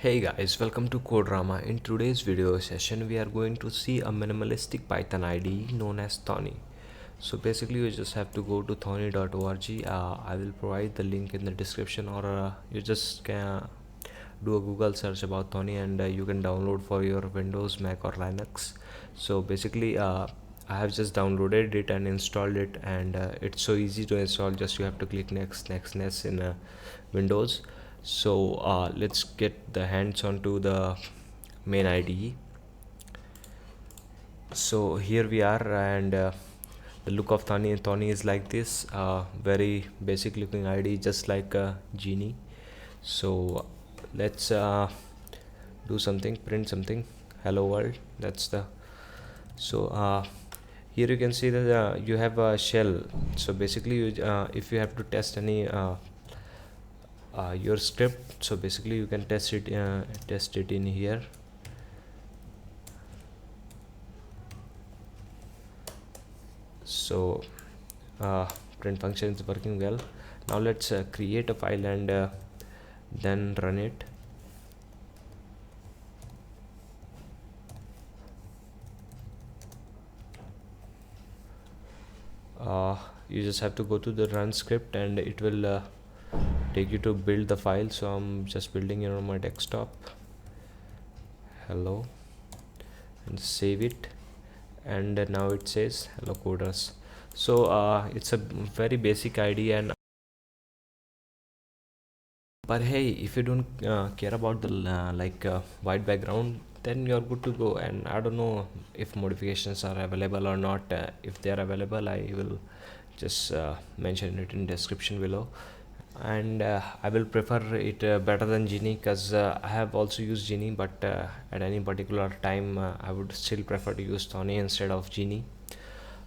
Hey guys, welcome to Codrama. In today's video session, we are going to see a minimalistic Python IDE known as Thonny. So basically, you just have to go to thonny.org. I will provide the link in the description, or you just can do a Google search about Thonny, and you can download for your Windows, Mac, or Linux. So basically, I have just downloaded it and installed it, and it's so easy to install. Just you have to click next in Windows. So let's get the hands onto the main IDE. So here we are, and the look of Thonny is like this, very basic looking IDE, just like a genie. So let's do something, print something, hello world. That's the so here you can see that you have a shell. So basically if you have to test any your script, so basically you can test it in here. So print function is working well. Now let's create a file and then run it. You just have to go to the run script and it will take you to build the file. So I'm just building it on my desktop. Hello, and save it, and now it says hello coders. So it's a very basic idea, and but hey, if you don't care about the white background, then you're good to go. And I don't know if modifications are available or not. If they are available, I will just mention it in description below. And I will prefer it better than Genie, because I have also used Genie, but at any particular time I would still prefer to use Thonny instead of Genie.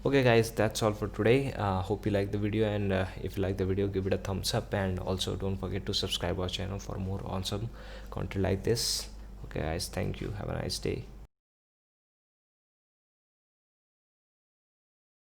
Okay guys, that's all for today. Hope you like the video, and if you like the video, give it a thumbs up, and also don't forget to subscribe our channel for more awesome content like this. Okay guys, thank you, have a nice day.